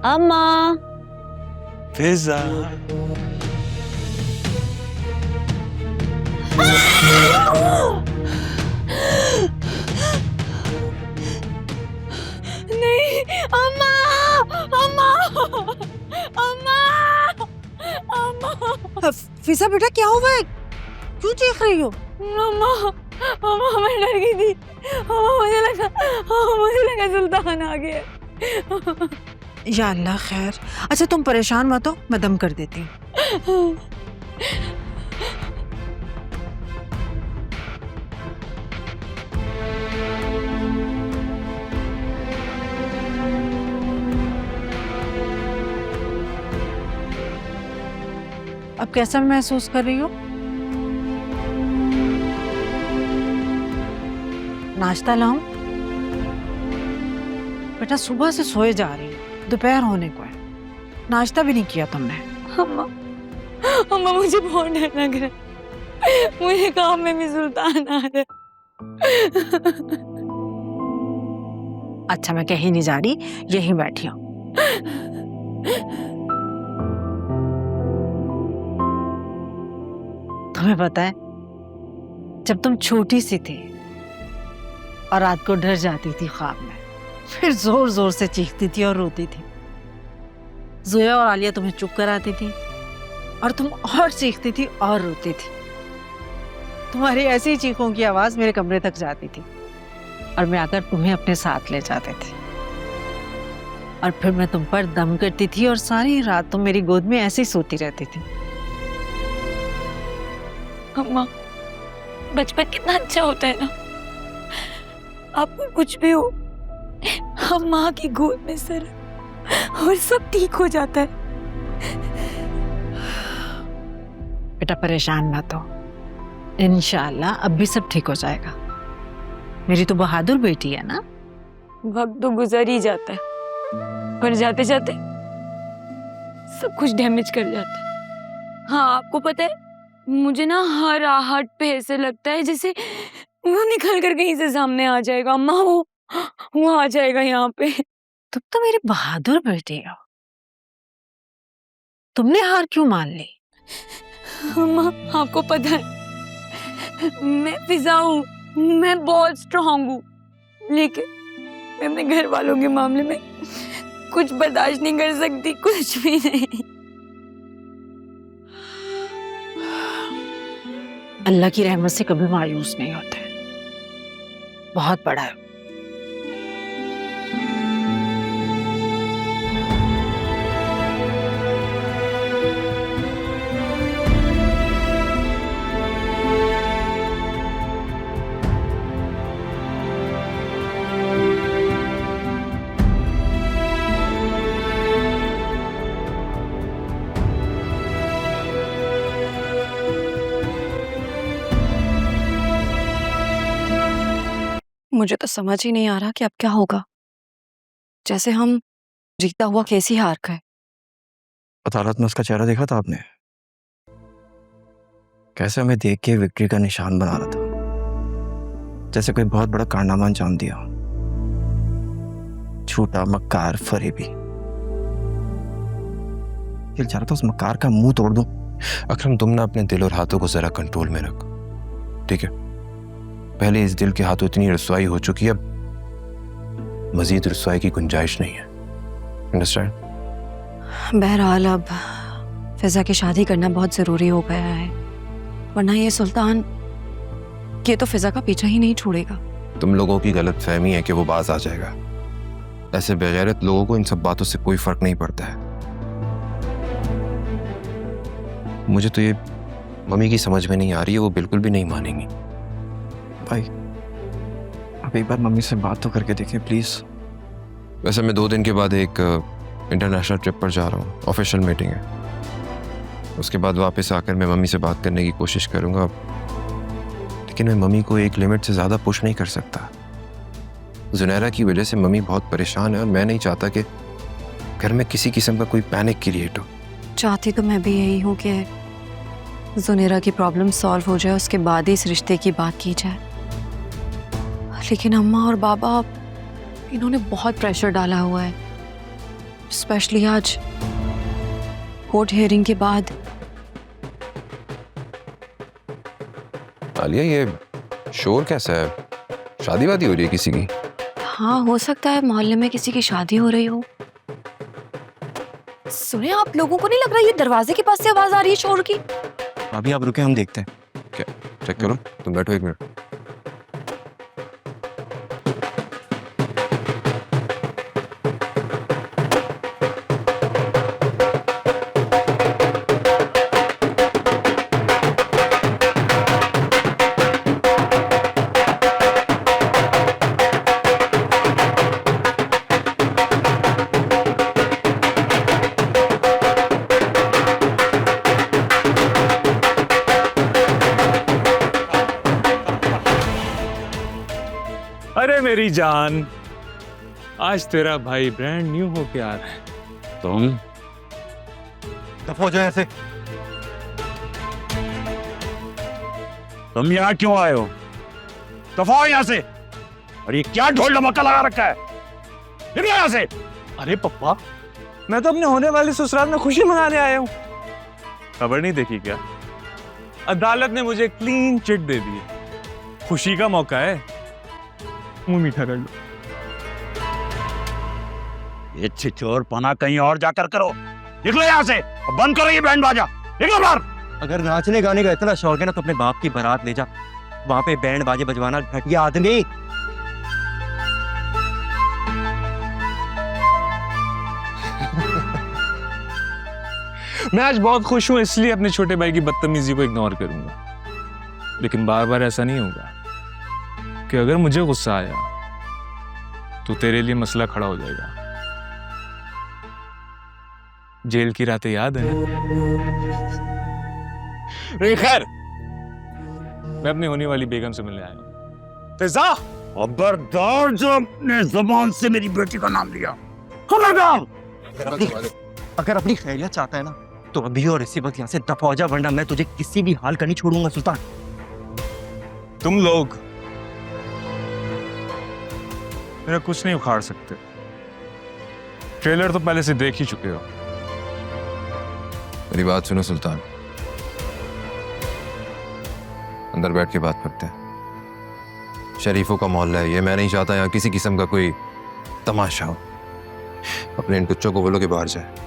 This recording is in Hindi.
अम्मा। फिजा। नहीं अम्मा, अम्मा, अम्मा, अम्मा। फिजा बेटा क्या हुआ है, क्यों चीख रही हो? अम्मा, अम्मा मैं डर गई थी। अम्मा मुझे लगा सुल्तान आ गया। या अल्लाह खैर। अच्छा तुम परेशान मत हो, मैं दम कर देती हूँ। अब कैसा महसूस कर रही हो? नाश्ता लाऊं? बेटा सुबह से सोए जा रही हो, दोपहर होने को है, नाश्ता भी नहीं किया तुमने। अम्मा, अम्मा मुझे बहुत डर लग रहा है, मुझे काम में भी सुल्तान आ रहा है। अच्छा मैं कहीं नहीं जा रही, यहीं बैठी हूँ। तुम्हें पता है जब तुम छोटी सी थी और रात को डर जाती थी ख्वाब में, फिर जोर जोर से चीखती थी और रोती थी, ज़ोया और आलिया तुम्हें चुप कराती थी और तुम और चीखती थी और रोती थी। तुम्हारी ऐसी चीखों की आवाज मेरे कमरे तक जाती थी और मैं आकर तुम्हें अपने साथ ले जाते थे और फिर मैं तुम पर दम करती थी और सारी रात तुम मेरी गोद में ऐसे ही सोती रहती थी। अम्मा बचपन कितना अच्छा होता है ना, आपको कुछ भी हो हम माँ की गोद में सर और सब ठीक हो जाता है। बेटा परेशान मत हो, इंशाअल्लाह अब भी सब ठीक हो जाएगा। मेरी तो बहादुर बेटी है ना। वक्त तो गुजर ही जाता है पर जाते जाते सब कुछ डैमेज कर जाता है। हाँ आपको पता है मुझे ना हर आहट पे ऐसे लगता है जैसे वो निकल कर कहीं से सामने आ जाएगा। अम्मा वो आ जाएगा यहाँ पे। तुम तो मेरी बहादुर बेटी हो, तुमने हार क्यों मान ली? अम्मा आपको पता है मैं फिजा हूँ, मैं बहुत स्ट्रांग हूँ, लेकिन मैं अपने घर वालों के मामले में कुछ बर्दाश्त नहीं कर सकती, कुछ भी नहीं। अल्लाह की रहमत से कभी मायूस नहीं होते, बहुत बड़ा है। मुझे तो समझ ही नहीं आ रहा कि अब क्या होगा, जैसे हम जीता हुआ केस ही हार गए। अदालत में उसका चेहरा देखा था आपने, कैसे हमें देख के विक्ट्री का निशान बना रहा था, जैसे कोई बहुत बड़ा कारनामा अंजाम दिया। झूठा मक्कार फरेबी। दिल चाह रहा था उस मक्कार का मुंह तोड़ दूं। अकरम तुम ना अपने दिल और हाथों को जरा कंट्रोल में रख, ठीक है? पहले इस दिल के हाथों इतनी रसवाई हो चुकी है, अब मजीद रसवाई की गुंजाइश नहीं है। अंडरस्टैंड? बहरहाल अब फिजा की शादी करना बहुत जरूरी हो गया है, वरना ये सुल्तान ये तो फिजा का पीछा ही नहीं छोड़ेगा। तुम लोगों की गलत फहमी है कि वो बाज आ जाएगा। ऐसे बेगैरत लोगों को इन सब बातों से कोई फर्क नहीं पड़ता है। मुझे तो ये मम्मी की समझ में नहीं आ रही है, वो बिल्कुल भी नहीं मानेंगी। भाई आप एक बार मम्मी से बात तो करके देखें प्लीज। वैसे मैं 2 दिन के बाद एक इंटरनेशनल ट्रिप पर जा रहा हूँ, ऑफिशियल मीटिंग है। उसके बाद वापस आकर मैं मम्मी से बात करने की कोशिश करूँगा, लेकिन मैं मम्मी को एक लिमिट से ज़्यादा पुश नहीं कर सकता। जुनैरा की वजह से मम्मी बहुत परेशान है और मैं नहीं चाहता कि घर में किसी किस्म का कोई पैनिक क्रिएट हो। चाहती तो मैं भी यही हूँ कि जुनैरा की प्रॉब्लम सॉल्व हो जाए, उसके बाद ही इस रिश्ते की बात की जाए, लेकिन अम्मा और बाबा इन्होंने बहुत प्रेशर डाला हुआ है, स्पेशली आज कोर्ट हियरिंग के बाद। आलिया, ये शोर कैसा है? शादी वादी हो रही है किसी की? हाँ, हो सकता है मोहल्ले में किसी की शादी हो रही हो। सुने, आप लोगों को नहीं लग रहा ये दरवाजे के पास से आवाज आ रही है शोर की? अभी आप रुके, हम देखते हैं। चेक करो, तुम बैठो 1 मिनट। अरे मेरी जान, आज तेरा भाई ब्रांड न्यू होके आ रहा है। तुम दफा हो जाए ऐसे। तुम यहाँ क्यों आए हो? दफा हो यहाँ से। और ये क्या ढोल ढमक्का लगा रखा है? निकलो यहाँ से। अरे पप्पा, मैं तो अपने होने वाले ससुराल में खुशी मनाने आया हूँ। खबर नहीं देखी क्या? अदालत ने मुझे क्लीन चिट दे दी है। खुशी का मौका है, मुंह मीठा कर लो। ये छिछोर पना कहीं और जाकर करो। निकलो यहाँ से, अब बंद करो ये बैंड बाजा। निकलो बाहर। अगर नाचने गाने का इतना शौक है ना तो अपने बाप की बारात ले जा, वहां पे बैंड बाजे बजवाना घटिया आदमी। मैं आज बहुत खुश हूं, इसलिए अपने छोटे भाई की बदतमीजी को इग्नोर करूंगा। लेकिन बार बार ऐसा नहीं होगा कि अगर मुझे गुस्सा आया तो तेरे लिए मसला खड़ा हो जाएगा। जेल की रातें याद है? खैर, मैं अपनी होने वाली बेगम से मिलने आया हूं। फिजा, खबरदार जो अपने जुबान से मेरी बेटी का नाम लिया, खबरदार। अगर अपनी खैरियत चाहता है ना तो अभी और इसी वक्त यहाँ से दफा हो जा, वरना मैं तुझे किसी भी हाल का नहीं छोड़ूंगा सुल्तान। तुम लोग मेरा कुछ नहीं उखाड़ सकते। ट्रेलर तो पहले से देख ही चुके हो। मेरी बात सुनो सुल्तान, अंदर बैठ के बात करते हैं। शरीफों का मोहल्ला है ये, मैं नहीं चाहता यहाँ किसी किस्म का कोई तमाशा हो। अपने इन टुच्चों को बोलो कि बाहर जाए।